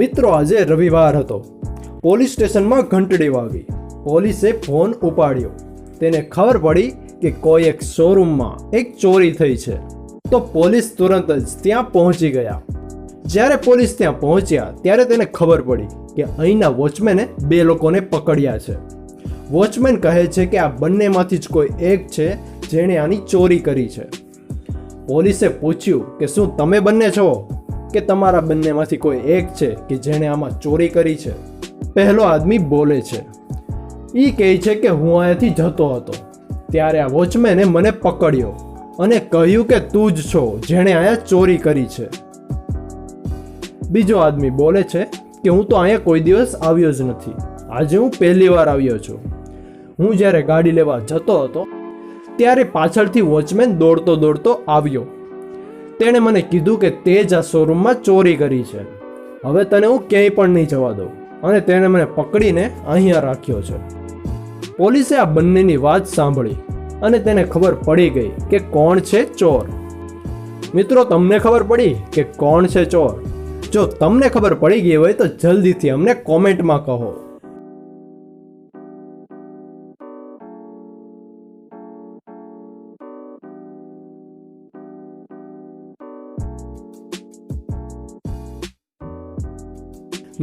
મિત્રો આજે રવિવાર હતો. પોલીસ સ્ટેશનમાં ઘંટડી વાગી. પોલીસે ફોન ઉપાડ્યો. તેને ખબર પડી કે કોઈ એક શોરૂમમાં એક ચોરી થઈ છે. તો પોલીસ તુરંત જ ત્યાં પહોંચી ગયા. જ્યારે પોલીસ ત્યાં પહોંચ્યા ત્યારે તેને ખબર પડી કે અહીંના વોચમેને 2 લોકોને પકડ્યા છે. વોચમેન કહે છે કે આ બંનેમાંથી જ કોઈ એક છે જેણે આની ચોરી કરી છે. પોલીસે પૂછ્યું કે શું તમે બંને છો કે તમારા બંનેમાંથી કોઈ એક છે કે જેણે આમાં ચોરી કરી છે? પહેલો આદમી બોલે છે. એ કહે છે કે હું અહીંયાથી જતો હતો ત્યારે આ વોચમેને મને પકડ્યો અને કહ્યું કે તું જ છો જેણે અહીંયા ચોરી કરી છે. બીજો આદમી બોલે છે કે હું તો અહીંયા કોઈ દિવસ આવ્યો જ નથી. આજે હું પહેલી વાર આવ્યો છું. હું જ્યારે ગાડી લેવા જતો હતો ત્યારે પાછળથી વોચમેન દોડતો દોડતો આવ્યો. તેણે મને કીધું કે તે જ આ શોરૂમમાં ચોરી કરી છે. હવે તને હું ક્યાંય પણ નહીં જવા દઉં અને તેણે મને પકડીને અહીંયા રાખ્યો છે. પોલીસે આ બંનેની વાત સાંભળી અને તેને ખબર પડી ગઈ કે કોણ છે ચોર. મિત્રો, તમને ખબર પડી કે કોણ છે ચોર? જો તમને ખબર પડી ગઈ હોય તો જલ્દીથી અમને કોમેન્ટમાં કહો.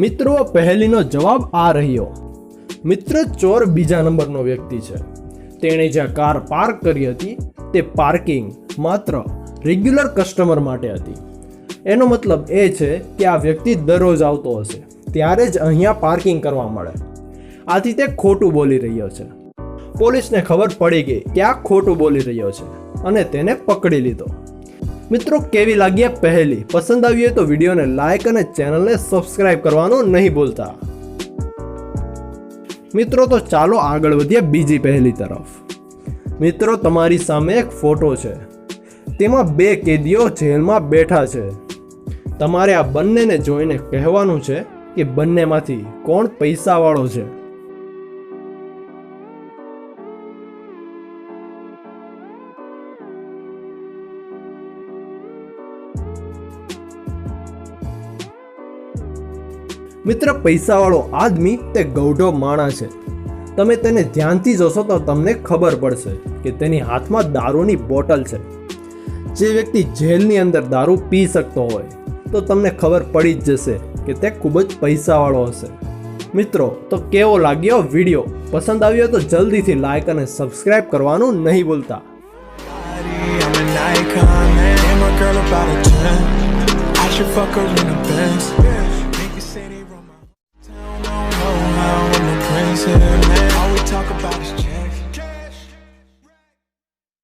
મિત્રો, પહેલીનો જવાબ આ રહ્યો. મિત્ર, ચોર બીજા નંબરનો વ્યક્તિ છે. તેણે જ્યાં કાર પાર્ક કરી હતી તે પાર્કિંગ માત્ર રેગ્યુલર કસ્ટમર માટે હતી. એનો મતલબ એ છે કે આ વ્યક્તિ દરરોજ આવતો હશે ત્યારે જ અહીંયા પાર્કિંગ કરવા મળે. આથી તે ખોટું બોલી રહ્યો છે. પોલીસને ખબર પડી ગઈ કે આ ખોટું બોલી રહ્યો છે અને તેને પકડી લીધો. મિત્રો, કેવી લાગી આ પહેલી? પસંદ આવી હોય તો વિડીયોને લાઈક અને ચેનલને સબસ્ક્રાઇબ કરવાનું નહીં ભૂલતા. મિત્રો, તો ચાલો આગળ વધીએ બીજી પહેલી તરફ. મિત્રો, તમારી સામે એક ફોટો છે. તેમાં 2 કેદીઓ જેલમાં બેઠા છે. તમારે આ બંનેને જોઈને કહેવાનું છે કે બંનેમાંથી કોણ પૈસાવાળો છે. મિત્ર, પૈસાવાળો આદમી તે ગૌઢો માણસ છે. તમે તેને ધ્યાનથી જોશો તો તમને ખબર પડશે કે તેની હાથમાં દારૂની બોટલ છે. જે વ્યક્તિ જેલની અંદર દારૂ પી શકતો હોય તો તમને ખબર પડી જ જશે કે તે ખૂબ જ પૈસાવાળો હશે. મિત્રો, તો કેવો લાગ્યો વિડીયો? પસંદ આવ્યો તો જલ્દીથી લાઈક અને સબસ્ક્રાઇબ કરવાનું નહીં ભૂલતા. Make the city run my town, don't know how I'm the prince of